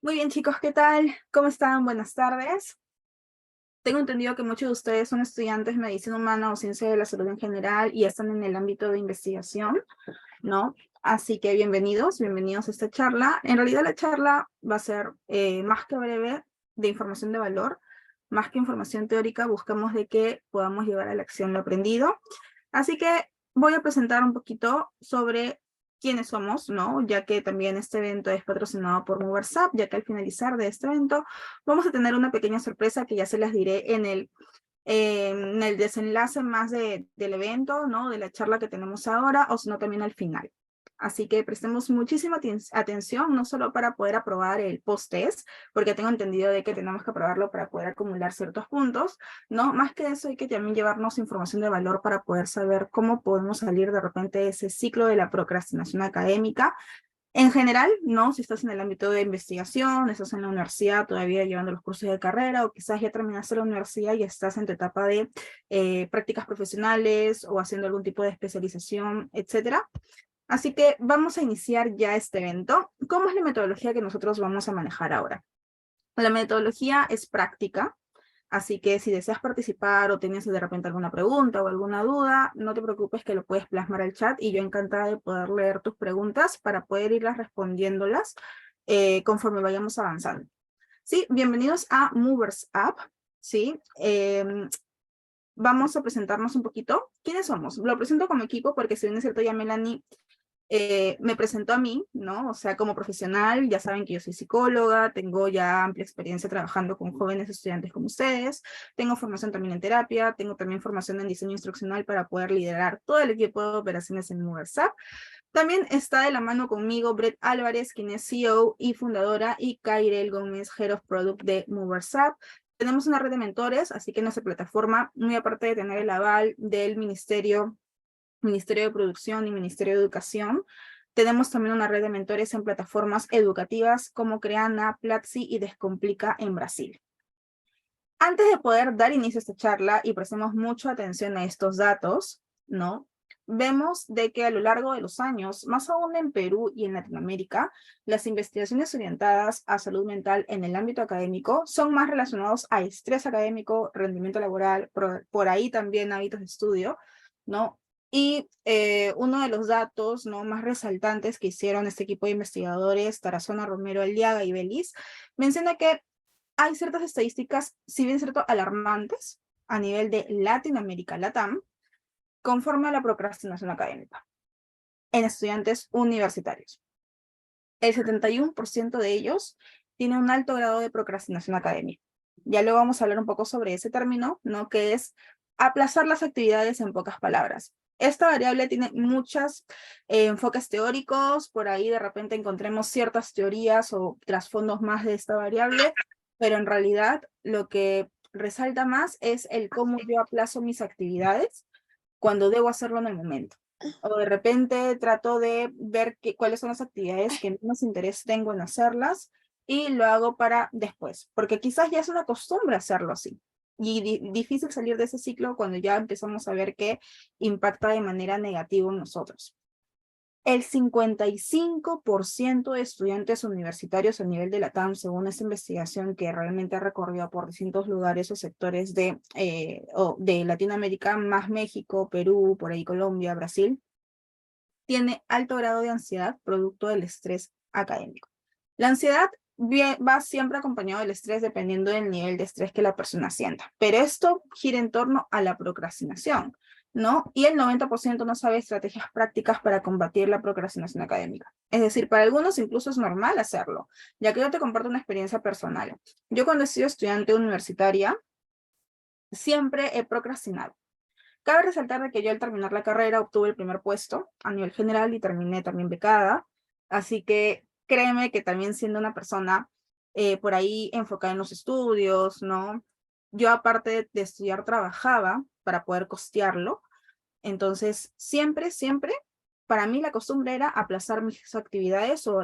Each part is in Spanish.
Muy bien, chicos, ¿qué tal? ¿Cómo están? Buenas tardes. Tengo entendido que muchos de ustedes son estudiantes de medicina humana o ciencia de la salud en general y están en el ámbito de investigación, ¿no? Así que bienvenidos a esta charla. En realidad la charla va a ser más que breve, de información de valor, más que información teórica, buscamos de que podamos llevar a la acción lo aprendido. Así que voy a presentar un poquito sobre quiénes somos, ¿no? Ya que también este evento es patrocinado por MoversUp, ya que al finalizar de este evento vamos a tener una pequeña sorpresa que ya se las diré en el desenlace más del evento, ¿no? De la charla que tenemos ahora, o si no también al final. Así que prestemos muchísima atención, no solo para poder aprobar el post-test, porque tengo entendido de que tenemos que aprobarlo para poder acumular ciertos puntos, ¿no? Más que eso hay que también llevarnos información de valor para poder saber cómo podemos salir de repente de ese ciclo de la procrastinación académica. En general, ¿no? Si estás en el ámbito de investigación, estás en la universidad todavía llevando los cursos de carrera, o quizás ya terminaste la universidad y estás en tu etapa de prácticas profesionales o haciendo algún tipo de especialización, etcétera. Así que vamos a iniciar ya este evento. ¿Cómo es la metodología que nosotros vamos a manejar ahora? La metodología es práctica, así que si deseas participar o tienes de repente alguna pregunta o alguna duda, no te preocupes que lo puedes plasmar al chat y yo encantada de poder leer tus preguntas para poder irlas respondiéndolas conforme vayamos avanzando. Sí, bienvenidos a Movers App, ¿sí? Vamos a presentarnos un poquito. ¿Quiénes somos? Lo presento como equipo porque si bien es cierto ya Melanie me presentó a mí, ¿no? O sea, como profesional, ya saben que yo soy psicóloga, tengo ya amplia experiencia trabajando con jóvenes estudiantes como ustedes, tengo formación también en terapia, tengo también formación en diseño instruccional para poder liderar todo el equipo de operaciones en Moversap. También está de la mano conmigo Brett Álvarez, quien es CEO y fundadora, y Kairel Gómez, Head of Product de Moversap. Tenemos una red de mentores, así que nuestra plataforma, muy aparte de tener el aval del Ministerio de Producción y Ministerio de Educación. Tenemos también una red de mentores en plataformas educativas como Creana, Platzi y Descomplica en Brasil. Antes de poder dar inicio a esta charla, y prestemos mucha atención a estos datos, ¿no? Vemos de que a lo largo de los años, más aún en Perú y en Latinoamérica, las investigaciones orientadas a salud mental en el ámbito académico son más relacionados a estrés académico, rendimiento laboral, por ahí también hábitos de estudio, ¿no? Y uno de los datos, ¿no?, más resaltantes que hicieron este equipo de investigadores, Tarazona, Romero, Aliaga y Belis, menciona que hay ciertas estadísticas, si bien cierto, alarmantes a nivel de Latinoamérica, LATAM, conforme a la procrastinación académica en estudiantes universitarios. El 71% de ellos tiene un alto grado de procrastinación académica. Ya luego vamos a hablar un poco sobre ese término, ¿no?, que es aplazar las actividades en pocas palabras. Esta variable tiene muchos enfoques teóricos, por ahí de repente encontremos ciertas teorías o trasfondos más de esta variable, pero en realidad lo que resalta más es el cómo yo aplazo mis actividades cuando debo hacerlo en el momento. O de repente trato de ver cuáles son las actividades que menos interés tengo en hacerlas y lo hago para después, porque quizás ya es una costumbre hacerlo así. Y difícil salir de ese ciclo cuando ya empezamos a ver que impacta de manera negativa en nosotros. El 55% de estudiantes universitarios a nivel de la TAM, según esta investigación que realmente ha recorrido por distintos lugares o sectores de Latinoamérica, más México, Perú, por ahí Colombia, Brasil, tiene alto grado de ansiedad producto del estrés académico. La ansiedad va siempre acompañado del estrés dependiendo del nivel de estrés que la persona sienta, pero esto gira en torno a la procrastinación, ¿no? Y el 90% no sabe estrategias prácticas para combatir la procrastinación académica. Es decir, para algunos incluso es normal hacerlo, ya que yo te comparto una experiencia personal. Yo cuando he sido estudiante universitaria, siempre he procrastinado. Cabe resaltar de que yo al terminar la carrera obtuve el primer puesto a nivel general y terminé también becada, así que créeme que también siendo una persona por ahí enfocada en los estudios, ¿no? Yo aparte de estudiar trabajaba para poder costearlo, entonces siempre, para mí la costumbre era aplazar mis actividades o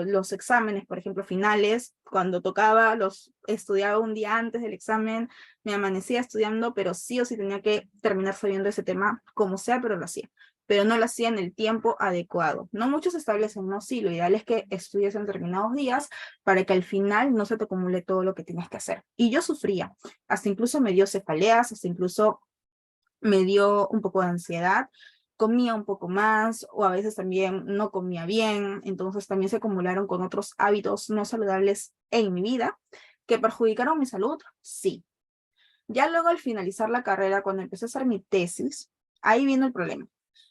los exámenes, por ejemplo, finales, cuando tocaba, los estudiaba un día antes del examen, me amanecía estudiando, pero sí o sí tenía que terminar sabiendo ese tema, como sea, pero lo hacía. pero no lo hacía en el tiempo adecuado. No muchos establecen, no, sí, lo ideal es que estudies en determinados días para que al final no se te acumule todo lo que tienes que hacer. Y yo sufría, hasta incluso me dio cefaleas, hasta incluso me dio un poco de ansiedad, comía un poco más o a veces también no comía bien, entonces también se acumularon con otros hábitos no saludables en mi vida que perjudicaron mi salud, sí. Ya luego al finalizar la carrera, cuando empecé a hacer mi tesis, ahí vino el problema.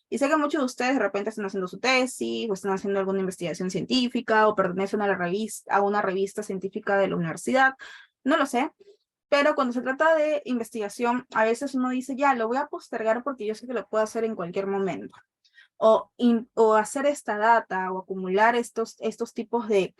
Y sé que muchos de ustedes de repente están haciendo su tesis o están haciendo alguna investigación científica o pertenecen a a una revista científica de la universidad, no lo sé, pero cuando se trata de investigación, a veces uno dice, ya, lo voy a postergar porque yo sé que lo puedo hacer en cualquier momento. O hacer esta data o acumular estos tipos de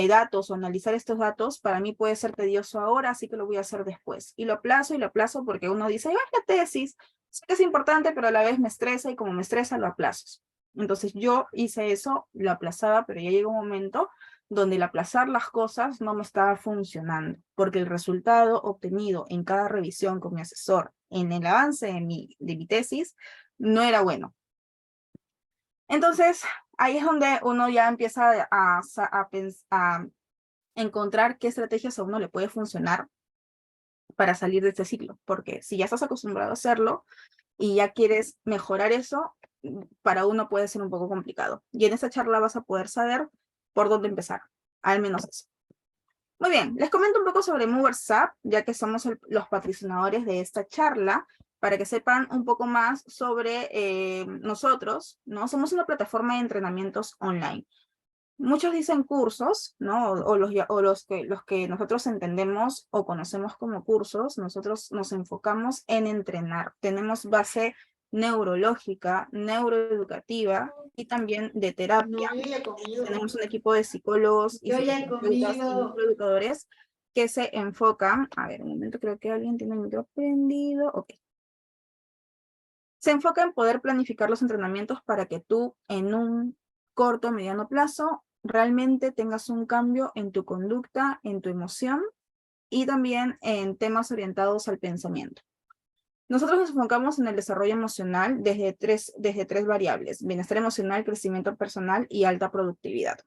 datos o analizar estos datos, para mí puede ser tedioso ahora, así que lo voy a hacer después. Y lo aplazo porque uno dice, ay, la tesis, sé que es importante, pero a la vez me estresa y como me estresa, lo aplazo. Entonces yo hice eso, lo aplazaba, pero ya llegó un momento donde el aplazar las cosas no me estaba funcionando, porque el resultado obtenido en cada revisión con mi asesor en el avance de mi tesis no era bueno. Entonces, ahí es donde uno ya empieza a encontrar qué estrategias a uno le puede funcionar para salir de este ciclo, porque si ya estás acostumbrado a hacerlo y ya quieres mejorar eso, para uno puede ser un poco complicado. Y en esta charla vas a poder saber por dónde empezar, al menos eso. Muy bien, les comento un poco sobre MoversUp, ya que somos los patrocinadores de esta charla, para que sepan un poco más sobre nosotros, ¿no? Somos una plataforma de entrenamientos online. Muchos dicen cursos, ¿no? O los que nosotros entendemos o conocemos como cursos, nosotros nos enfocamos en entrenar. Tenemos base neurológica, neuroeducativa y también de terapia. Tenemos un equipo de psicólogos y psicoterapeutas y neuroeducadores que se enfocan, a ver, un momento, creo que alguien tiene el micro prendido, ok. Se enfoca en poder planificar los entrenamientos para que tú en un corto o mediano plazo realmente tengas un cambio en tu conducta, en tu emoción y también en temas orientados al pensamiento. Nosotros nos enfocamos en el desarrollo emocional desde tres variables: bienestar emocional, crecimiento personal y alta productividad.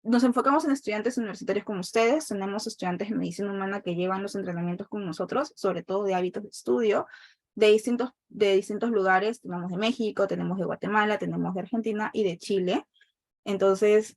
Nos enfocamos en estudiantes universitarios como ustedes. Tenemos estudiantes de medicina humana que llevan los entrenamientos con nosotros, sobre todo de hábitos de estudio, de distintos lugares. Tenemos de México, tenemos de Guatemala, tenemos de Argentina y de Chile. Entonces,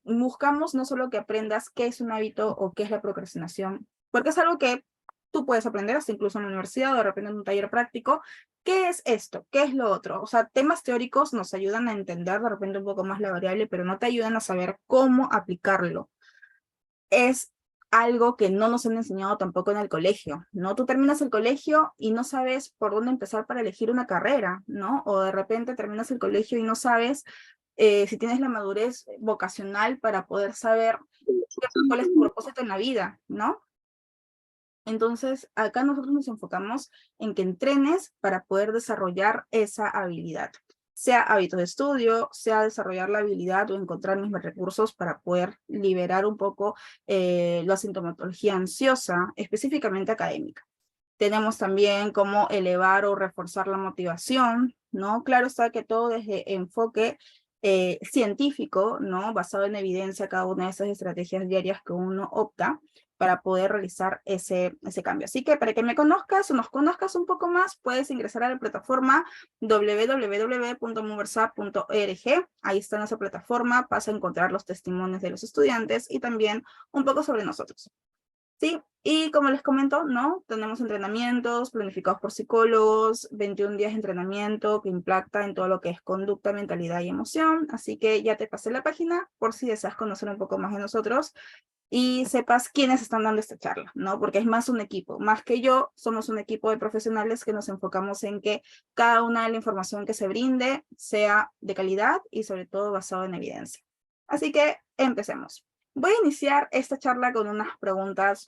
buscamos no solo que aprendas qué es un hábito o qué es la procrastinación, porque es algo que tú puedes aprender hasta incluso en la universidad o de repente en un taller práctico. ¿Qué es esto? ¿Qué es lo otro? O sea, temas teóricos nos ayudan a entender de repente un poco más la variable, pero no te ayudan a saber cómo aplicarlo. Es algo que no nos han enseñado tampoco en el colegio, ¿no? Tú terminas el colegio y no sabes por dónde empezar para elegir una carrera, ¿no? O de repente terminas el colegio y no sabes si tienes la madurez vocacional para poder saber cuál es tu propósito en la vida, ¿no? Entonces, acá nosotros nos enfocamos en que entrenes para poder desarrollar esa habilidad, sea hábitos de estudio, sea desarrollar la habilidad o encontrar mismos recursos para poder liberar un poco la sintomatología ansiosa, específicamente académica. Tenemos también cómo elevar o reforzar la motivación, ¿no? Claro está que todo desde enfoque científico, ¿no? Basado en evidencia, cada una de esas estrategias diarias que uno opta para poder realizar ese cambio. Así que para que me conozcas o nos conozcas un poco más, puedes ingresar a la plataforma www.moversup.org. Ahí está nuestra plataforma, vas a encontrar los testimonios de los estudiantes y también un poco sobre nosotros. Sí, y como les comento, ¿no? Tenemos entrenamientos planificados por psicólogos, 21 días de entrenamiento que impacta en todo lo que es conducta, mentalidad y emoción. Así que ya te pasé la página por si deseas conocer un poco más de nosotros y sepas quiénes están dando esta charla, ¿no? Porque es más un equipo, más que yo, somos un equipo de profesionales que nos enfocamos en que cada una de la información que se brinde sea de calidad y sobre todo basado en evidencia. Así que empecemos. Voy a iniciar esta charla con unas preguntas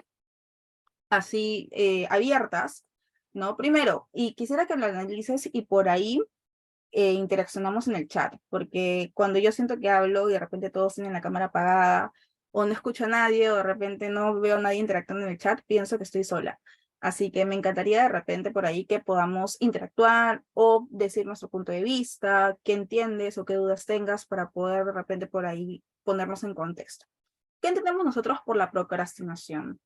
así abiertas, ¿no? Primero, y quisiera que lo analices y por ahí interaccionamos en el chat, porque cuando yo siento que hablo y de repente todos tienen la cámara apagada, o no escucho a nadie, o de repente no veo a nadie interactuando en el chat, pienso que estoy sola. Así que me encantaría de repente por ahí que podamos interactuar o decir nuestro punto de vista, qué entiendes o qué dudas tengas para poder de repente por ahí ponernos en contexto. ¿Qué entendemos nosotros por la procrastinación?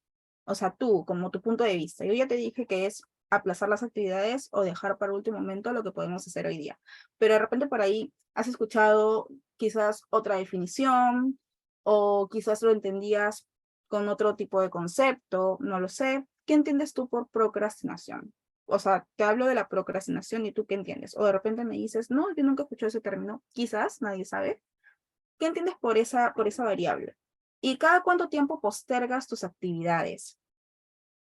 O sea, tú, como tu punto de vista. Yo ya te dije que es aplazar las actividades o dejar para último momento lo que podemos hacer hoy día. Pero de repente por ahí has escuchado quizás otra definición o quizás lo entendías con otro tipo de concepto, no lo sé. ¿Qué entiendes tú por procrastinación? O sea, te hablo de la procrastinación y tú qué entiendes. O de repente me dices, no, yo nunca he escuchado ese término. Quizás, nadie sabe. ¿Qué entiendes por esa variable? ¿Y cada cuánto tiempo postergas tus actividades?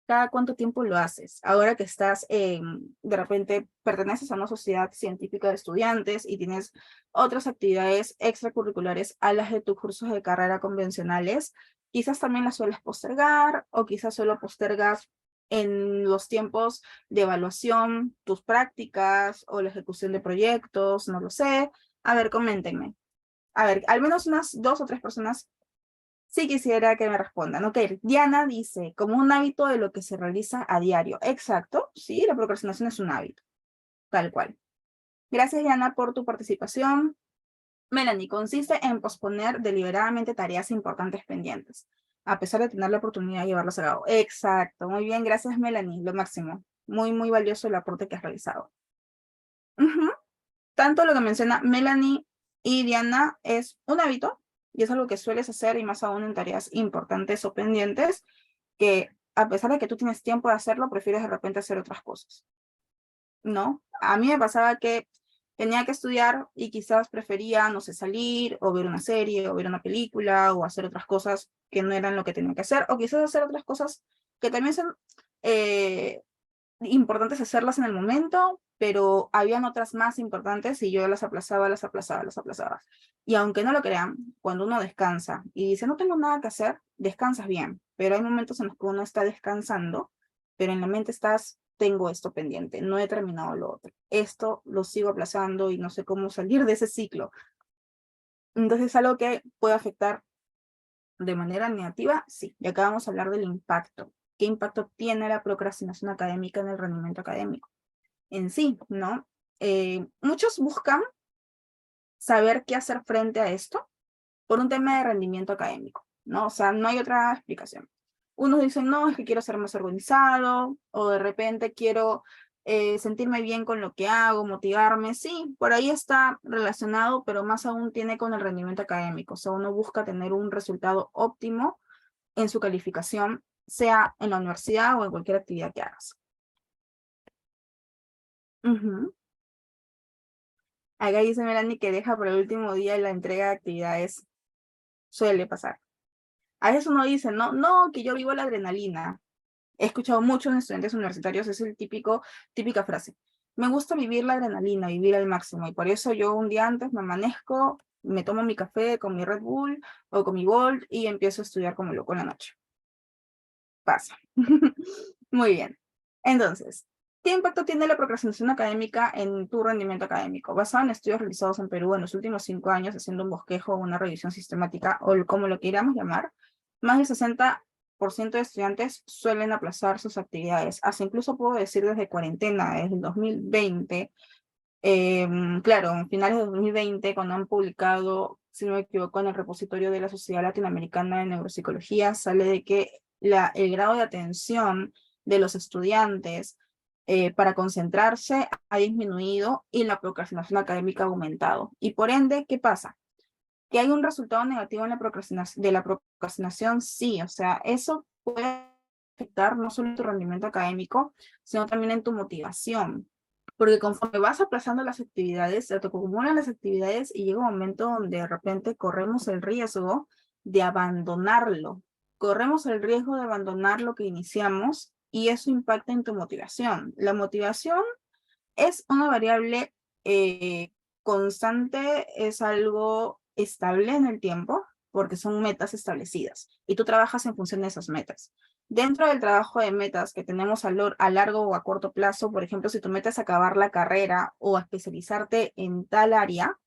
¿Cada cuánto tiempo lo haces? Ahora que estás, de repente, perteneces a una sociedad científica de estudiantes y tienes otras actividades extracurriculares a las de tus cursos de carrera convencionales, quizás también las sueles postergar o quizás solo postergas en los tiempos de evaluación, tus prácticas o la ejecución de proyectos, no lo sé. A ver, coméntenme. A ver, al menos unas 2 o 3 personas sí quisiera que me respondan. Ok, Diana dice, como un hábito de lo que se realiza a diario. Exacto, sí, la procrastinación es un hábito, tal cual. Gracias, Diana, por tu participación. Melanie, consiste en posponer deliberadamente tareas importantes pendientes, a pesar de tener la oportunidad de llevarlas a cabo. Exacto, muy bien, gracias, Melanie, lo máximo. Muy, muy valioso el aporte que has realizado. Ujú. Tanto lo que menciona Melanie y Diana es un hábito y es algo que sueles hacer y más aún en tareas importantes o pendientes que a pesar de que tú tienes tiempo de hacerlo, prefieres de repente hacer otras cosas, ¿no? A mí me pasaba que tenía que estudiar y quizás prefería, no sé, salir o ver una serie o ver una película o hacer otras cosas que no eran lo que tenía que hacer o quizás hacer otras cosas que también son eh, importantes hacerlas en el momento, pero habían otras más importantes y yo las aplazaba, las aplazaba, las aplazaba. Y aunque no lo crean, cuando uno descansa y dice, no tengo nada que hacer, descansas bien, pero hay momentos en los que uno está descansando, pero en la mente estás, tengo esto pendiente, no he terminado lo otro. Esto lo sigo aplazando y no sé cómo salir de ese ciclo. Entonces es algo que puede afectar de manera negativa, sí. Y acá vamos a hablar del impacto. ¿Qué impacto tiene la procrastinación académica en el rendimiento académico? En sí, ¿no? Muchos buscan saber qué hacer frente a esto por un tema de rendimiento académico, ¿no? O sea, no hay otra explicación. Unos dicen, no, es que quiero ser más organizado, o de repente quiero sentirme bien con lo que hago, motivarme. Sí, por ahí está relacionado, pero más aún tiene con el rendimiento académico. O sea, uno busca tener un resultado óptimo en su calificación, sea en la universidad o en cualquier actividad que hagas. Ujú. Acá dice Melanie que deja por el último día la entrega de actividades. Suele pasar. A veces uno dice, no, no, que yo vivo la adrenalina. He escuchado muchos estudiantes universitarios, es el típica frase. Me gusta vivir la adrenalina, vivir al máximo. Y por eso yo un día antes me amanezco, me tomo mi café con mi Red Bull o con mi Bolt y empiezo a estudiar como loco en la noche. Pasa. Muy bien. Entonces, ¿qué impacto tiene la procrastinación académica en tu rendimiento académico? Basado en estudios realizados en Perú en los últimos 5 años, haciendo un bosquejo o una revisión sistemática, o como lo queramos llamar, más del 60% de estudiantes suelen aplazar sus actividades. Hasta incluso puedo decir desde cuarentena, desde el 2020, claro, en finales de 2020, cuando han publicado, si no me equivoco, en el repositorio de la Sociedad Latinoamericana de Neuropsicología, sale de que el grado de atención de los estudiantes para concentrarse ha disminuido y la procrastinación académica ha aumentado. Y por ende, ¿qué pasa? Que hay un resultado negativo en la procrastinación, de la procrastinación, sí, o sea, eso puede afectar no solo tu rendimiento académico, sino también en tu motivación. Porque conforme vas aplazando las actividades, se te acumulan las actividades y llega un momento donde de repente corremos el riesgo de abandonarlo. Corremos el riesgo de abandonar lo que iniciamos y eso impacta en tu motivación. La motivación es una variable constante, es algo estable en el tiempo, porque son metas establecidas y tú trabajas en función de esas metas. Dentro del trabajo de metas que tenemos a largo o a corto plazo, por ejemplo, si tu meta es acabar la carrera o especializarte en tal área,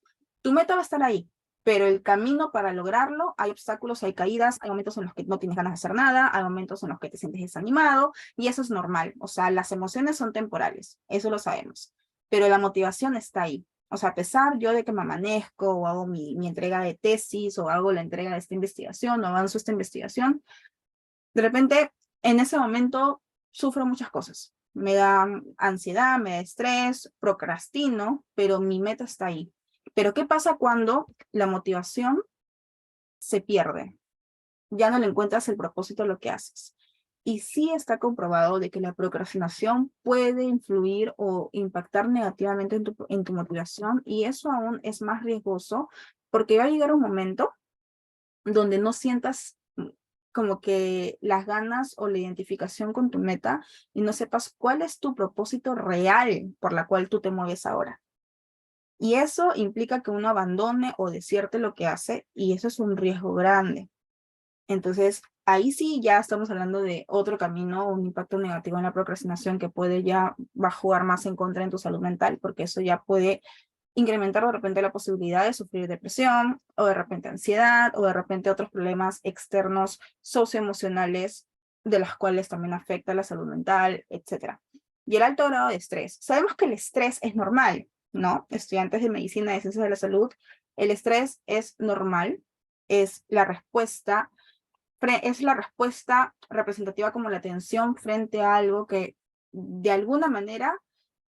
tu meta va a estar ahí. pero el camino para lograrlo, hay obstáculos, hay caídas, hay momentos en los que no tienes ganas de hacer nada, hay momentos en los que te sientes desanimado, y eso es normal. O sea, las emociones son temporales, eso lo sabemos, pero la motivación está ahí. O sea, a pesar yo de que me amanezco o hago mi entrega de tesis o hago la entrega de esta investigación o avanzo esta investigación, de repente en ese momento sufro muchas cosas. Me da ansiedad, me da estrés, procrastino, pero mi meta está ahí. Pero ¿qué pasa cuando la motivación se pierde? Ya no le encuentras el propósito a lo que haces. Y sí está comprobado de que la procrastinación puede influir o impactar negativamente en tu motivación, y eso aún es más riesgoso porque va a llegar un momento donde no sientas como que las ganas o la identificación con tu meta y no sepas cuál es tu propósito real por la cual tú te mueves ahora. Y eso implica que uno abandone o despierte lo que hace, y eso es un riesgo grande. Entonces, ahí sí ya estamos hablando de otro camino, un impacto negativo en la procrastinación que va a jugar más en contra en tu salud mental, porque eso ya puede incrementar de repente la posibilidad de sufrir depresión, o de repente ansiedad, o de repente otros problemas externos socioemocionales, de los cuales también afecta la salud mental, etc. Y el alto grado de estrés. Sabemos que el estrés es normal, ¿no? Estudiantes de medicina y ciencias de la salud, el estrés es normal, es la respuesta representativa como la tensión frente a algo que de alguna manera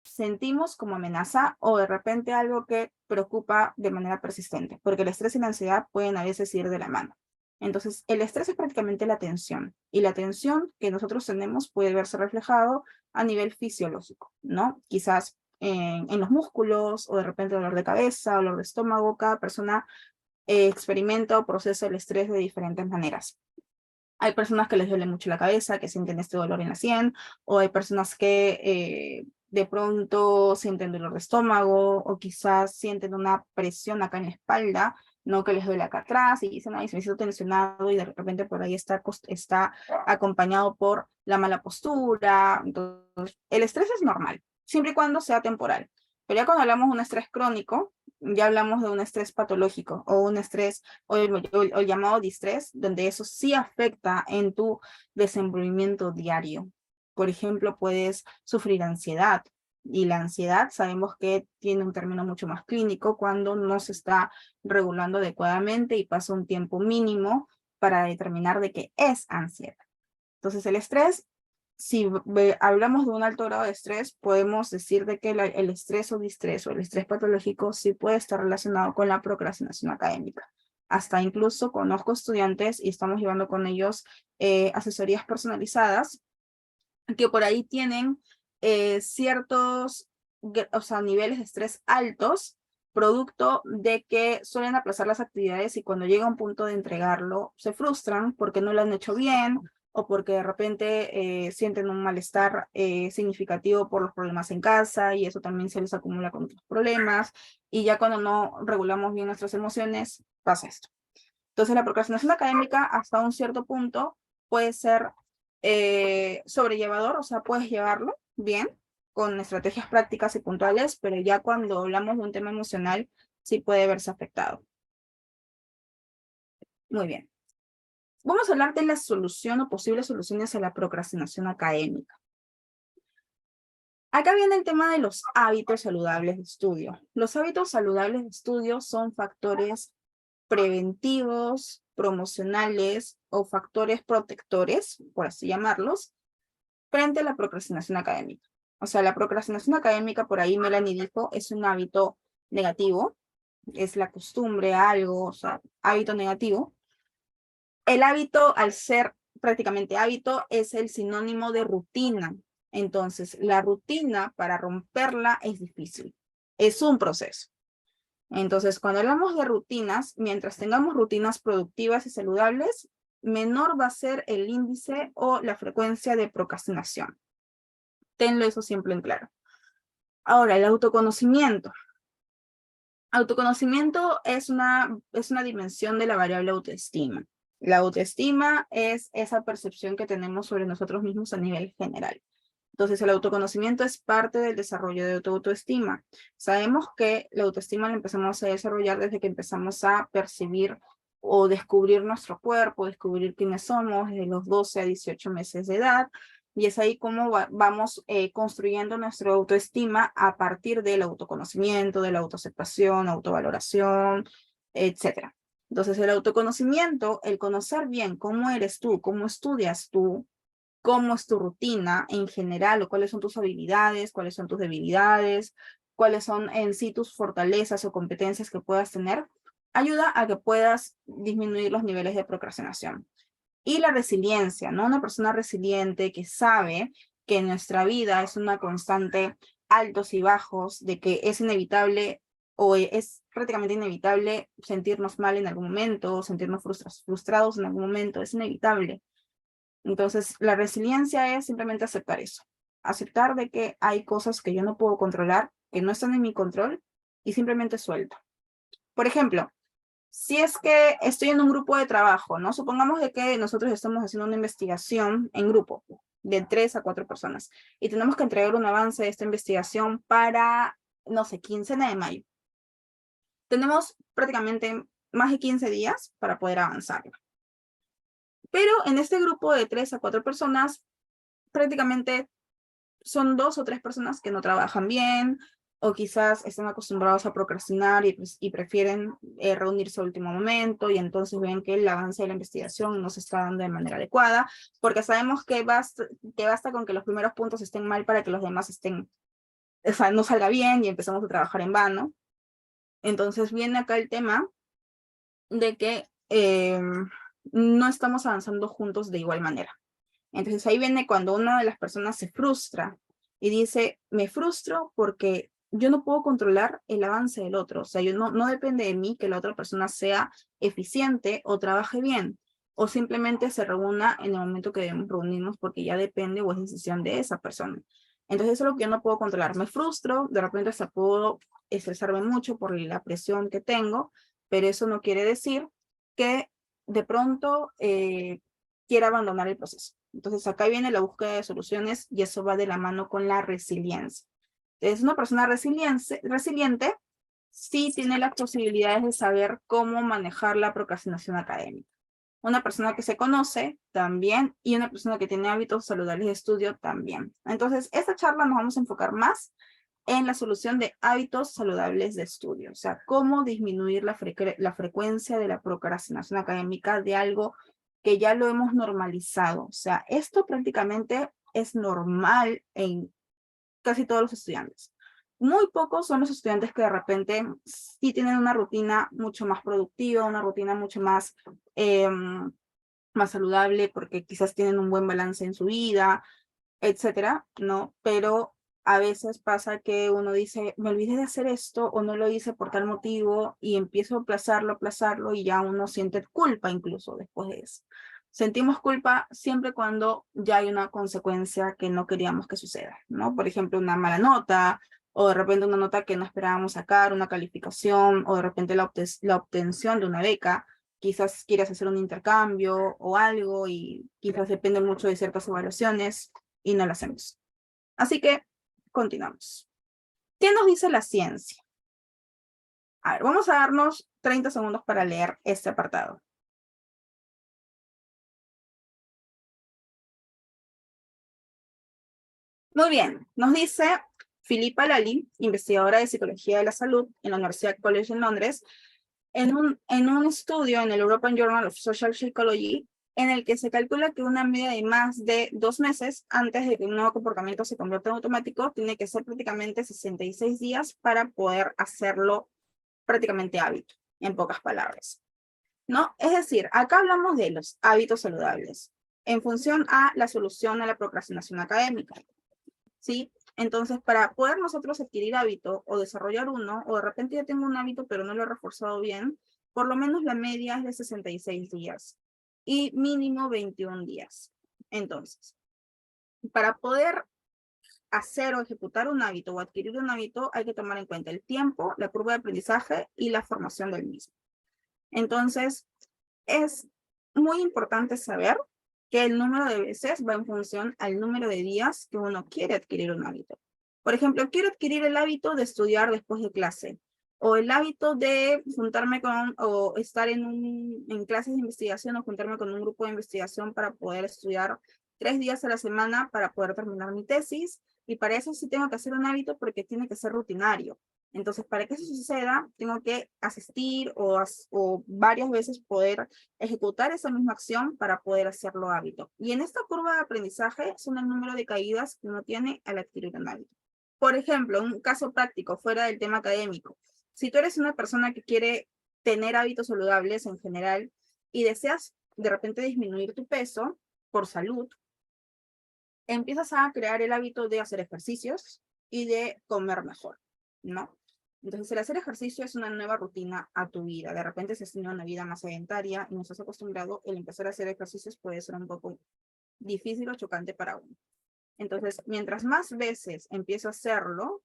sentimos como amenaza, o de repente algo que preocupa de manera persistente, porque el estrés y la ansiedad pueden a veces ir de la mano. Entonces, el estrés es prácticamente la tensión, y la tensión que nosotros tenemos puede verse reflejado a nivel fisiológico, ¿no? Quizás en los músculos, o de repente dolor de cabeza, dolor de estómago. Cada persona experimenta o procesa el estrés de diferentes maneras. Hay personas que les duele mucho la cabeza, que sienten este dolor en la sien, o hay personas que de pronto sienten dolor de estómago, o quizás sienten una presión acá en la espalda, no, que les duele acá atrás, y dicen, ay, se me siento tensionado, y de repente por ahí está acompañado por la mala postura. Entonces, el estrés es normal, siempre y cuando sea temporal. Pero ya cuando hablamos de un estrés crónico, ya hablamos de un estrés patológico, o un estrés o el llamado distrés, donde eso sí afecta en tu desenvolvimiento diario. Por ejemplo, puedes sufrir ansiedad, y la ansiedad sabemos que tiene un término mucho más clínico cuando no se está regulando adecuadamente y pasa un tiempo mínimo para determinar de qué es ansiedad. Entonces, el estrés, si hablamos de un alto grado de estrés, podemos decir de que el estrés o distrés, o el estrés patológico, sí puede estar relacionado con la procrastinación académica. Hasta incluso conozco estudiantes, y estamos llevando con ellos asesorías personalizadas, que por ahí tienen ciertos, o sea, niveles de estrés altos, producto de que suelen aplazar las actividades, y cuando llega un punto de entregarlo, se frustran porque no lo han hecho bien, o porque de repente sienten un malestar significativo por los problemas en casa, y eso también se les acumula con otros problemas, y ya cuando no regulamos bien nuestras emociones, pasa esto. Entonces, la procrastinación académica hasta un cierto punto puede ser sobrellevador, o sea, puedes llevarlo bien con estrategias prácticas y puntuales, pero ya cuando hablamos de un tema emocional, sí puede verse afectado. Muy bien. Vamos a hablar de la solución o posibles soluciones a la procrastinación académica. Acá viene el tema de los hábitos saludables de estudio. Los hábitos saludables de estudio son factores preventivos, promocionales o factores protectores, por así llamarlos, frente a la procrastinación académica. O sea, la procrastinación académica, por ahí Melanie dijo, es un hábito negativo, es la costumbre a algo, o sea, hábito negativo. El hábito, al ser prácticamente hábito, es el sinónimo de rutina. Entonces, la rutina, para romperla, es difícil. Es un proceso. Entonces, cuando hablamos de rutinas, mientras tengamos rutinas productivas y saludables, menor va a ser el índice o la frecuencia de procrastinación. Tenlo eso siempre en claro. Ahora, el autoconocimiento. Autoconocimiento es una dimensión de la variable autoestima. La autoestima es esa percepción que tenemos sobre nosotros mismos a nivel general. Entonces, el autoconocimiento es parte del desarrollo de tu autoestima. Sabemos que la autoestima la empezamos a desarrollar desde que empezamos a percibir o descubrir nuestro cuerpo, descubrir quiénes somos desde los 12 a 18 meses de edad. Y es ahí como vamos construyendo nuestra autoestima a partir del autoconocimiento, de la autoaceptación, autovaloración, etcétera. Entonces, el autoconocimiento, el conocer bien cómo eres tú, cómo estudias tú, cómo es tu rutina en general, o cuáles son tus habilidades, cuáles son tus debilidades, cuáles son en sí tus fortalezas o competencias que puedas tener, ayuda a que puedas disminuir los niveles de procrastinación. Y la resiliencia, ¿no? Una persona resiliente que sabe que nuestra vida es una constante altos y bajos, de que es inevitable o es prácticamente inevitable sentirnos mal en algún momento, sentirnos frustrados en algún momento, es inevitable. Entonces, la resiliencia es simplemente aceptar eso. Aceptar de que hay cosas que yo no puedo controlar, que no están en mi control, y simplemente suelto. Por ejemplo, si es que estoy en un grupo de trabajo, ¿no? Supongamos de que nosotros estamos haciendo una investigación en grupo de 3 a 4 personas y tenemos que entregar un avance de esta investigación para, no sé, 15 de mayo. Tenemos prácticamente más de 15 días para poder avanzar. Pero en este grupo de 3 a 4 personas, prácticamente son 2 o 3 personas que no trabajan bien, o quizás están acostumbrados a procrastinar y prefieren reunirse a último momento, y entonces ven que el avance de la investigación no se está dando de manera adecuada, porque sabemos que basta con que los primeros puntos estén mal para que los demás o sea, no salga bien y empezamos a trabajar en vano. Entonces viene acá el tema de que no estamos avanzando juntos de igual manera. Entonces ahí viene cuando una de las personas se frustra y dice, me frustro porque yo no puedo controlar el avance del otro. O sea, no depende de mí que la otra persona sea eficiente o trabaje bien, o simplemente se reúna en el momento que debemos reunirnos porque ya depende o es decisión de esa persona. Entonces eso es lo que yo no puedo controlar. Me frustro, de repente hasta puedo estresarme mucho por la presión que tengo, pero eso no quiere decir que de pronto quiera abandonar el proceso. Entonces acá viene la búsqueda de soluciones y eso va de la mano con la resiliencia. Entonces una persona resiliente sí tiene las posibilidades de saber cómo manejar la procrastinación académica. Una persona que se conoce también y una persona que tiene hábitos saludables de estudio también. Entonces esta charla nos vamos a enfocar más en la solución de hábitos saludables de estudio, o sea, cómo disminuir la frecuencia de la procrastinación académica de algo que ya lo hemos normalizado. O sea, esto prácticamente es normal en casi todos los estudiantes. Muy pocos son los estudiantes que de repente sí tienen una rutina mucho más productiva, una rutina mucho más, más saludable, porque quizás tienen un buen balance en su vida, etcétera, ¿no? Pero a veces pasa que uno dice, me olvidé de hacer esto o no lo hice por tal motivo y empiezo a aplazarlo y ya uno siente culpa incluso después de eso. Sentimos culpa siempre cuando ya hay una consecuencia que no queríamos que suceda, ¿no? Por ejemplo, una mala nota o de repente una nota que no esperábamos sacar, una calificación o de repente la obtención de una beca. Quizás quieras hacer un intercambio o algo y quizás depende mucho de ciertas evaluaciones y no lo hacemos. Así que continuamos. ¿Qué nos dice la ciencia? A ver, vamos a darnos 30 segundos para leer este apartado. Muy bien, nos dice Philippa Lally, investigadora de Psicología de la Salud en la Universidad College en Londres, en un estudio en el European Journal of Social Psychology, en el que se calcula que una media de más de 2 meses antes de que un nuevo comportamiento se convierta en automático, tiene que ser prácticamente 66 días para poder hacerlo prácticamente hábito, en pocas palabras, ¿no? Es decir, acá hablamos de los hábitos saludables en función a la solución a la procrastinación académica, ¿sí? Entonces, para poder nosotros adquirir hábito o desarrollar uno, o de repente ya tengo un hábito pero no lo he reforzado bien, por lo menos la media es de 66 días y mínimo 21 días. Entonces, para poder hacer o ejecutar un hábito o adquirir un hábito, hay que tomar en cuenta el tiempo, la curva de aprendizaje y la formación del mismo. Entonces, es muy importante saber que el número de veces va en función al número de días que uno quiere adquirir un hábito. Por ejemplo, quiero adquirir el hábito de estudiar después de clase, o el hábito de juntarme con, o estar en clases de investigación, o juntarme con un grupo de investigación para poder estudiar 3 días a la semana para poder terminar mi tesis, y para eso sí tengo que hacer un hábito porque tiene que ser rutinario. Entonces, para que eso suceda, tengo que asistir o varias veces poder ejecutar esa misma acción para poder hacerlo hábito. Y en esta curva de aprendizaje son el número de caídas que uno tiene al adquirir un hábito. Por ejemplo, un caso práctico fuera del tema académico. Si tú eres una persona que quiere tener hábitos saludables en general y deseas de repente disminuir tu peso por salud, empiezas a crear el hábito de hacer ejercicios y de comer mejor, ¿no? Entonces, el hacer ejercicio es una nueva rutina a tu vida. De repente, si has tenido una vida más sedentaria y no estás acostumbrado, el empezar a hacer ejercicios puede ser un poco difícil o chocante para uno. Entonces, mientras más veces empiezo a hacerlo,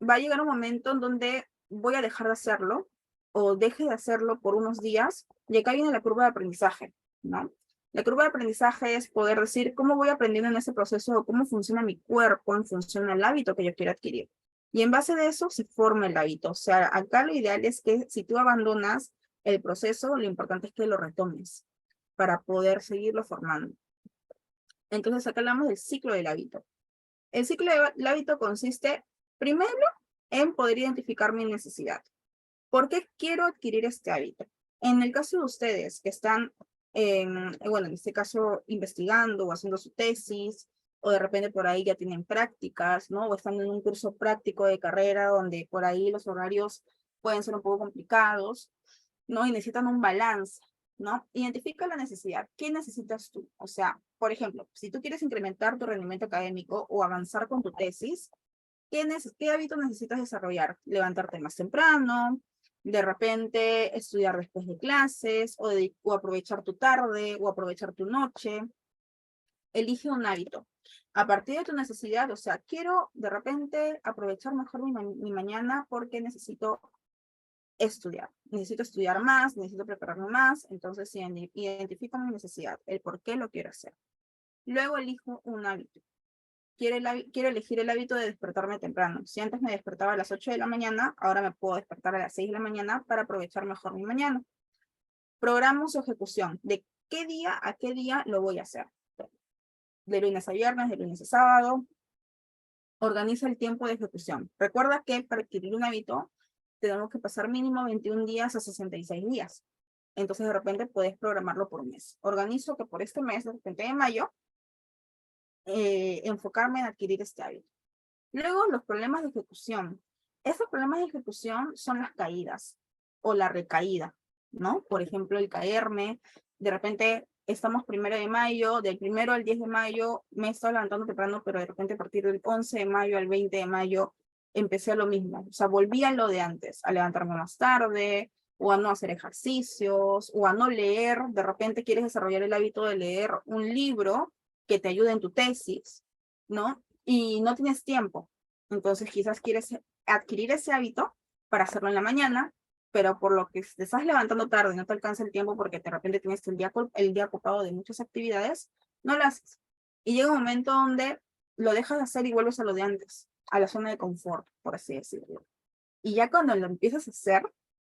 va a llegar un momento en donde voy a dejar de hacerlo o deje de hacerlo por unos días y acá viene la curva de aprendizaje, ¿no? La curva de aprendizaje es poder decir cómo voy aprendiendo en ese proceso o cómo funciona mi cuerpo en función al hábito que yo quiero adquirir. Y en base de eso se forma el hábito. O sea, acá lo ideal es que si tú abandonas el proceso, lo importante es que lo retomes para poder seguirlo formando. Entonces acá hablamos del ciclo del hábito. El ciclo del hábito consiste, primero, en poder identificar mi necesidad. ¿Por qué quiero adquirir este hábito? En el caso de ustedes que están, bueno, en este caso, investigando o haciendo su tesis, o de repente por ahí ya tienen prácticas, ¿no? O están en un curso práctico de carrera donde por ahí los horarios pueden ser un poco complicados, ¿no? Y necesitan un balance, ¿no? Identifica la necesidad. ¿Qué necesitas tú? O sea, por ejemplo, si tú quieres incrementar tu rendimiento académico o avanzar con tu tesis, ¿qué hábito necesitas desarrollar? Levantarte más temprano, de repente estudiar después de clases, o aprovechar tu tarde, o aprovechar tu noche. Elige un hábito. A partir de tu necesidad, o sea, quiero de repente aprovechar mejor mi mañana porque necesito estudiar más, necesito prepararme más, entonces identifico mi necesidad, el por qué lo quiero hacer. Luego elijo un hábito. Quiero elegir el hábito de despertarme temprano. Si antes me despertaba a las 8 de la mañana, ahora me puedo despertar a las 6 de la mañana para aprovechar mejor mi mañana. Programo su ejecución. ¿De qué día a qué día lo voy a hacer? De lunes a viernes, de lunes a sábado. Organiza el tiempo de ejecución. Recuerda que para adquirir un hábito tenemos que pasar mínimo 21 días a 66 días. Entonces de repente puedes programarlo por un mes. Organizo que por este mes, de repente de mayo, enfocarme en adquirir este hábito. Luego, los problemas de ejecución. Estos problemas de ejecución son las caídas o la recaída, ¿no? Por ejemplo, el caerme, de repente estamos 1 de mayo, del 1 al 10 de mayo me he estado levantando temprano, pero de repente a partir del 11 de mayo al 20 de mayo empecé a lo mismo. O sea, volví a lo de antes, a levantarme más tarde, o a no hacer ejercicios, o a no leer. De repente quieres desarrollar el hábito de leer un libro que te ayude en tu tesis, ¿no? Y no tienes tiempo. Entonces quizás quieres adquirir ese hábito para hacerlo en la mañana, pero por lo que te estás levantando tarde y no te alcanza el tiempo porque de repente tienes el día ocupado de muchas actividades, no lo haces. Y llega un momento donde lo dejas de hacer y vuelves a lo de antes, a la zona de confort, por así decirlo. Y ya cuando lo empiezas a hacer,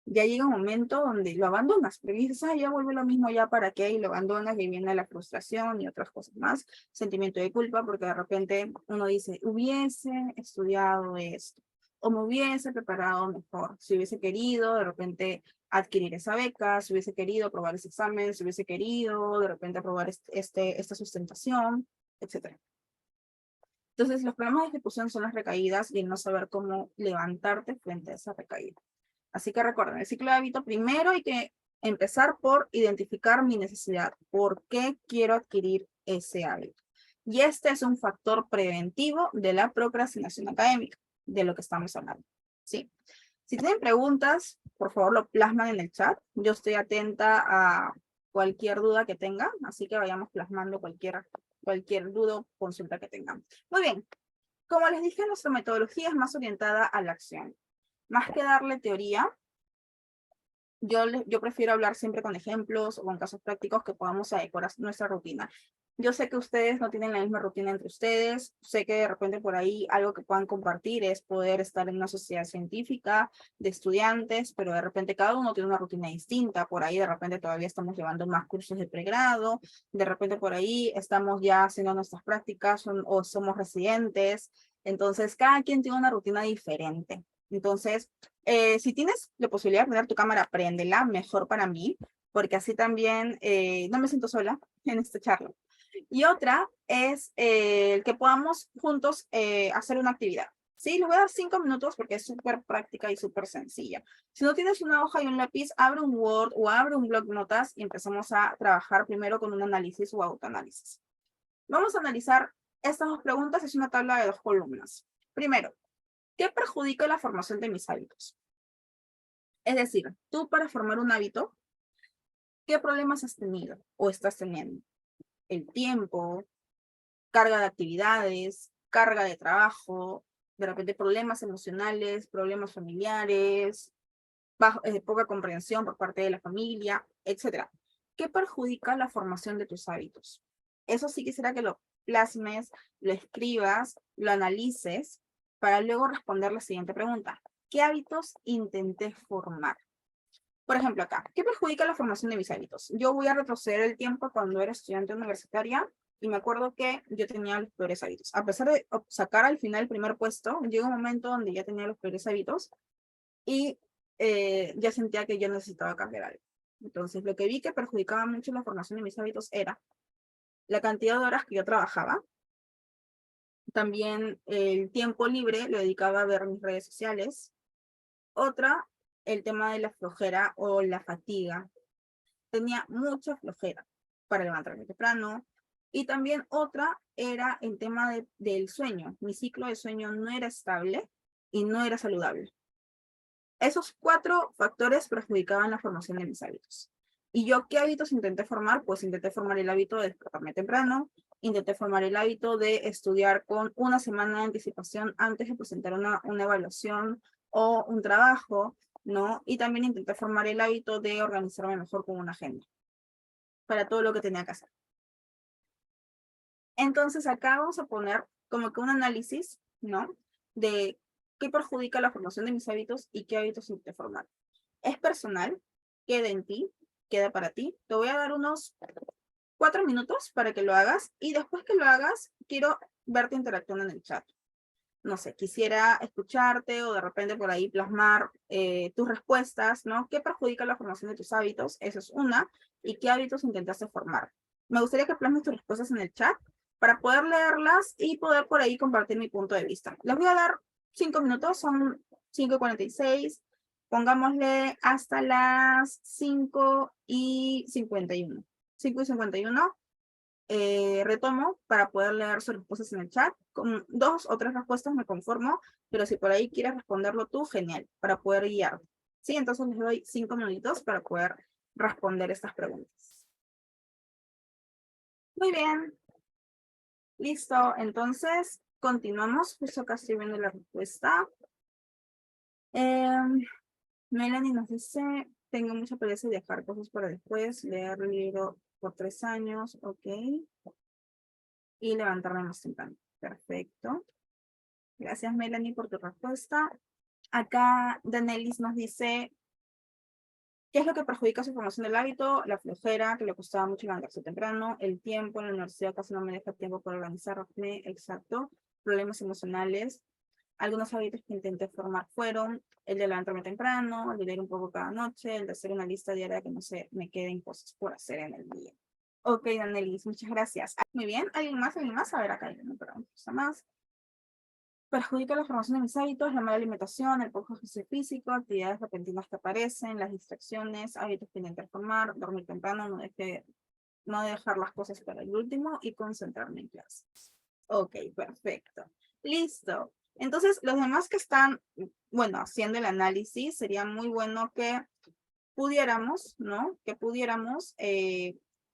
ya llega un momento donde lo abandonas, porque dices, ya vuelve lo mismo, ya para qué, y lo abandonas y viene la frustración y otras cosas más, sentimiento de culpa, porque de repente uno dice, hubiese estudiado esto, o me hubiese preparado mejor, si hubiese querido de repente adquirir esa beca, si hubiese querido aprobar ese examen, si hubiese querido de repente aprobar esta sustentación, etc. Entonces, los problemas de ejecución son las recaídas y el no saber cómo levantarte frente a esa recaída. Así que recuerden, el ciclo de hábito, primero hay que empezar por identificar mi necesidad. ¿Por qué quiero adquirir ese hábito? Y este es un factor preventivo de la procrastinación académica, de lo que estamos hablando, ¿sí? Si tienen preguntas, por favor lo plasman en el chat. Yo estoy atenta a cualquier duda que tengan, así que vayamos plasmando cualquier duda o consulta que tengan. Muy bien, como les dije, nuestra metodología es más orientada a la acción. Más que darle teoría, yo prefiero hablar siempre con ejemplos o con casos prácticos que podamos adecuar a nuestra rutina. Yo sé que ustedes no tienen la misma rutina entre ustedes, sé que de repente por ahí algo que puedan compartir es poder estar en una sociedad científica de estudiantes, pero de repente cada uno tiene una rutina distinta, por ahí de repente todavía estamos llevando más cursos de pregrado, de repente por ahí estamos ya haciendo nuestras prácticas o somos residentes, entonces cada quien tiene una rutina diferente. Entonces, si tienes la posibilidad de prender tu cámara, préndela, mejor para mí, porque así también no me siento sola en esta charla. Y otra es que podamos juntos hacer una actividad. Sí, les voy a dar 5 minutos porque es súper práctica y súper sencilla. Si no tienes una hoja y un lápiz, abre un Word o abre un blog notas y empezamos a trabajar primero con un análisis o autoanálisis. Vamos a analizar estas dos preguntas, es una tabla de 2 columnas. Primero, ¿qué perjudica la formación de mis hábitos? Es decir, tú para formar un hábito, ¿qué problemas has tenido o estás teniendo? El tiempo, carga de actividades, carga de trabajo, de repente problemas emocionales, problemas familiares, poca comprensión por parte de la familia, etc. ¿Qué perjudica la formación de tus hábitos? Eso sí quisiera que lo plasmes, lo escribas, lo analices, para luego responder la siguiente pregunta. ¿Qué hábitos intenté formar? Por ejemplo, acá, ¿qué perjudica la formación de mis hábitos? Yo voy a retroceder el tiempo cuando era estudiante universitaria y me acuerdo que yo tenía los peores hábitos. A pesar de sacar al final el primer puesto, llegó un momento donde ya tenía los peores hábitos y ya sentía que yo necesitaba cambiar algo. Entonces, lo que vi que perjudicaba mucho la formación de mis hábitos era la cantidad de horas que yo trabajaba. También el tiempo libre lo dedicaba a ver mis redes sociales. Otra, el tema de la flojera o la fatiga. Tenía mucha flojera para levantarme temprano. Y también otra era el tema del sueño. Mi ciclo de sueño no era estable y no era saludable. Esos 4 factores perjudicaban la formación de mis hábitos. ¿Y yo qué hábitos intenté formar? Pues intenté formar el hábito de despertarme temprano, intenté formar el hábito de estudiar con una semana de anticipación antes de presentar una evaluación o un trabajo, ¿no? Y también intenté formar el hábito de organizarme mejor con una agenda para todo lo que tenía que hacer. Entonces acá vamos a poner como que un análisis, ¿no? De qué perjudica la formación de mis hábitos y qué hábitos intenté formar. Es personal, queda en ti, queda para ti. Te voy a dar unos 4 minutos para que lo hagas y después que lo hagas, quiero verte interactuando en el chat. No sé, quisiera escucharte o de repente por ahí plasmar tus respuestas, ¿no? ¿Qué perjudica la formación de tus hábitos? Esa es una. ¿Y qué hábitos intentaste formar? Me gustaría que plasmes tus respuestas en el chat para poder leerlas y poder por ahí compartir mi punto de vista. Les voy a dar 5 minutos, son 5:46. Pongámosle hasta las 5:51. 5:51. Retomo para poder leer sus respuestas en el chat. Con 2 o 3 respuestas me conformo, pero si por ahí quieres responderlo tú, genial, para poder guiarte. Sí, entonces les doy 5 minutitos para poder responder estas preguntas. Muy bien, listo. Entonces, continuamos. Justo acá estoy viendo la respuesta. Melanie nos dice, tengo mucha pereza de dejar cosas para después, leer el libro por 3 años, ok. Y levantarme más temprano. Perfecto. Gracias, Melanie, por tu respuesta. Acá Danelis nos dice, ¿qué es lo que perjudica su formación del hábito? La flojera, que le costaba mucho levantarse temprano, el tiempo en la universidad casi no me deja tiempo para organizarme, exacto, problemas emocionales. Algunos hábitos que intenté formar fueron el de levantarme temprano, el de leer un poco cada noche, el de hacer una lista diaria que no se me queden cosas por hacer en el día. Ok, Danelis, muchas gracias. Muy bien, ¿alguien más? ¿Alguien más? A ver, acá hay una pregunta más. Perjudica la formación de mis hábitos, la mala alimentación, el poco ejercicio físico, actividades repentinas que aparecen, las distracciones, hábitos que intentar formar, dormir temprano, no dejar las cosas para el último y concentrarme en clases. Ok, perfecto. Listo. Entonces, los demás que están, bueno, haciendo el análisis, sería muy bueno que pudiéramos, ¿no? Que pudiéramos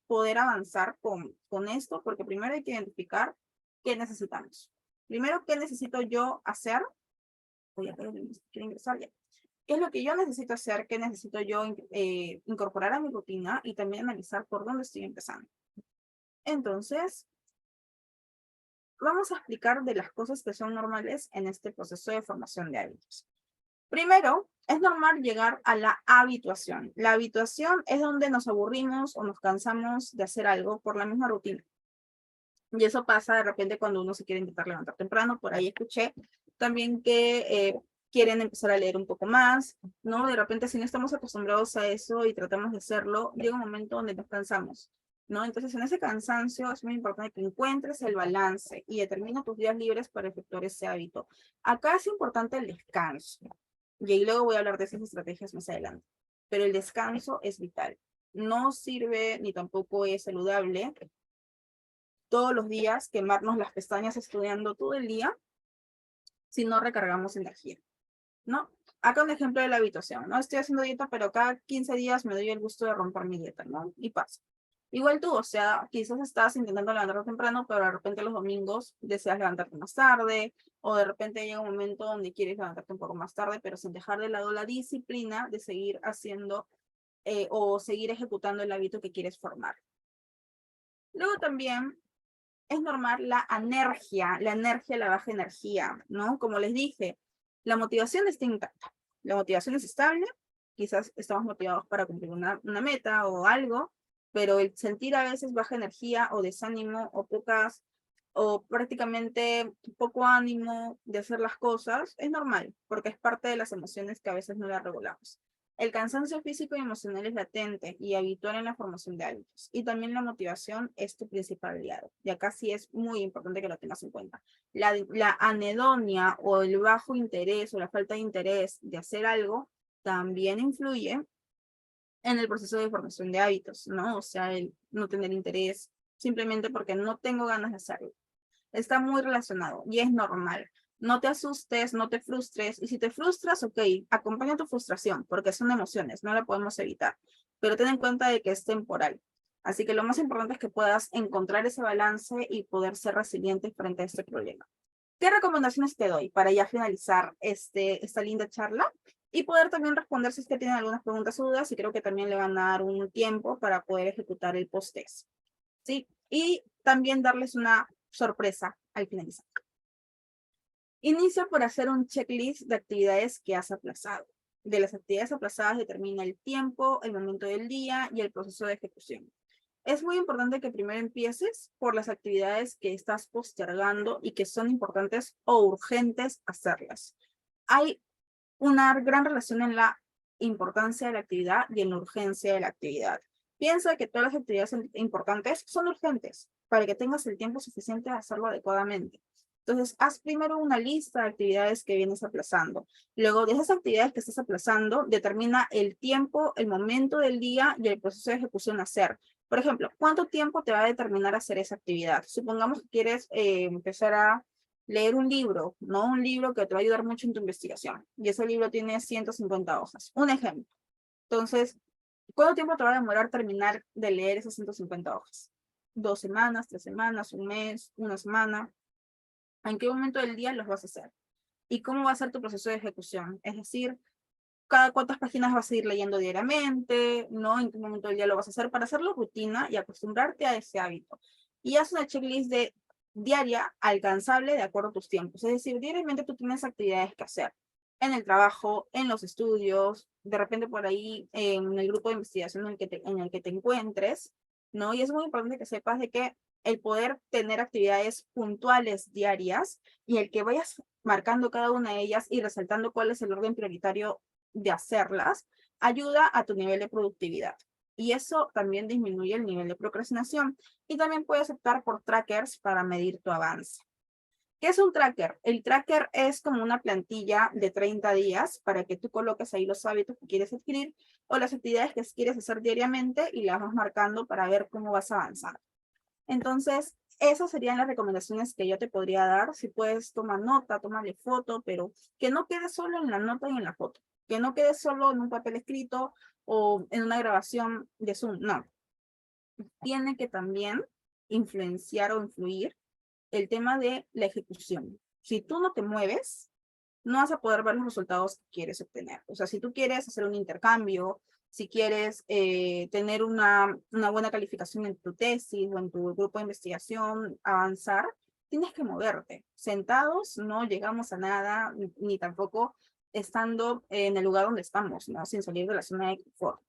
poder avanzar con esto, porque primero hay que identificar qué necesitamos. Primero, ¿qué necesito yo hacer? Voy a quiero ingresar ya. ¿Qué es lo que yo necesito hacer? ¿Qué necesito yo incorporar a mi rutina? Y también analizar por dónde estoy empezando. Entonces, vamos a explicar de las cosas que son normales en este proceso de formación de hábitos. Primero, es normal llegar a la habituación. La habituación es donde nos aburrimos o nos cansamos de hacer algo por la misma rutina. Y eso pasa de repente cuando uno se quiere intentar levantar temprano. Por ahí escuché también que quieren empezar a leer un poco más, ¿no? De repente, si no estamos acostumbrados a eso y tratamos de hacerlo, llega un momento donde nos cansamos, ¿no? Entonces, en ese cansancio es muy importante que encuentres el balance y determina tus días libres para efectuar ese hábito. Acá es importante el descanso. Y ahí luego voy a hablar de esas estrategias más adelante. Pero el descanso es vital. No sirve ni tampoco es saludable todos los días quemarnos las pestañas estudiando todo el día si no recargamos energía, ¿no? Acá un ejemplo de la habitación, ¿no? Estoy haciendo dieta, pero cada 15 días me doy el gusto de romper mi dieta, ¿no? Y pasa. Igual tú, o sea, quizás estás intentando levantarte temprano, pero de repente los domingos deseas levantarte más tarde, o de repente llega un momento donde quieres levantarte un poco más tarde, pero sin dejar de lado la disciplina de seguir haciendo o seguir ejecutando el hábito que quieres formar. Luego también es normal la anergia, la baja energía, ¿no? Como les dije, la motivación está intacta, la motivación es estable, quizás estamos motivados para cumplir una meta o algo, pero el sentir a veces baja energía o desánimo o prácticamente poco ánimo de hacer las cosas es normal, porque es parte de las emociones que a veces no las regulamos. El cansancio físico y emocional es latente y habitual en la formación de hábitos. Y también la motivación es tu principal aliado. Y acá sí es muy importante que lo tengas en cuenta. La anedonia o el bajo interés o la falta de interés de hacer algo también influye en el proceso de formación de hábitos, ¿no? O sea, el no tener interés simplemente porque no tengo ganas de hacerlo. Está muy relacionado y es normal. No te asustes, no te frustres. Y si te frustras, ok, acompaña tu frustración, porque son emociones, no la podemos evitar. Pero ten en cuenta de que es temporal. Así que lo más importante es que puedas encontrar ese balance y poder ser resiliente frente a este problema. ¿Qué recomendaciones te doy para ya finalizar esta linda charla? Y poder también responder si es que tienen algunas preguntas o dudas, y creo que también le van a dar un tiempo para poder ejecutar el post-test. ¿Sí? Y también darles una sorpresa al finalizar. Inicia por hacer un checklist de actividades que has aplazado. De las actividades aplazadas determina el tiempo, el momento del día y el proceso de ejecución. Es muy importante que primero empieces por las actividades que estás postergando y que son importantes o urgentes hacerlas. Hay una gran relación en la importancia de la actividad y en la urgencia de la actividad. Piensa que todas las actividades importantes son urgentes para que tengas el tiempo suficiente de hacerlo adecuadamente. Entonces, haz primero una lista de actividades que vienes aplazando. Luego, de esas actividades que estás aplazando, determina el tiempo, el momento del día y el proceso de ejecución a hacer. Por ejemplo, ¿cuánto tiempo te va a determinar hacer esa actividad? Supongamos que quieres empezar a leer un libro, ¿no? Un libro que te va a ayudar mucho en tu investigación. Y ese libro tiene 150 hojas. Un ejemplo. Entonces, ¿cuánto tiempo te va a demorar terminar de leer esas 150 hojas? 2 semanas, 3 semanas, un mes, una semana. ¿En qué momento del día los vas a hacer? ¿Y cómo va a ser tu proceso de ejecución? Es decir, cada cuántas páginas vas a ir leyendo diariamente, ¿no? ¿En qué momento del día lo vas a hacer? Para hacerlo rutina y acostumbrarte a ese hábito. Y haz una checklist de diaria alcanzable de acuerdo a tus tiempos. Es decir, diariamente tú tienes actividades que hacer en el trabajo, en los estudios, de repente por ahí en el grupo de investigación en el que te encuentres, ¿no? Y es muy importante que sepas de que el poder tener actividades puntuales diarias y el que vayas marcando cada una de ellas y resaltando cuál es el orden prioritario de hacerlas, ayuda a tu nivel de productividad. Y eso también disminuye el nivel de procrastinación. Y también puedes optar por trackers para medir tu avance. ¿Qué es un tracker? El tracker es como una plantilla de 30 días para que tú coloques ahí los hábitos que quieres adquirir o las actividades que quieres hacer diariamente y las vas marcando para ver cómo vas avanzando. Entonces, esas serían las recomendaciones que yo te podría dar. Si puedes, toma nota, tómale foto, pero que no quede solo en la nota y en la foto. Que no quede solo en un papel escrito o en una grabación de Zoom. No. Tiene que también influenciar o influir el tema de la ejecución. Si tú no te mueves, no vas a poder ver los resultados que quieres obtener. O sea, si tú quieres hacer un intercambio, si quieres tener una buena calificación en tu tesis o en tu grupo de investigación, avanzar, tienes que moverte. Sentados no llegamos a nada, ni tampoco estando en el lugar donde estamos, ¿no? Sin salir de la zona de confort.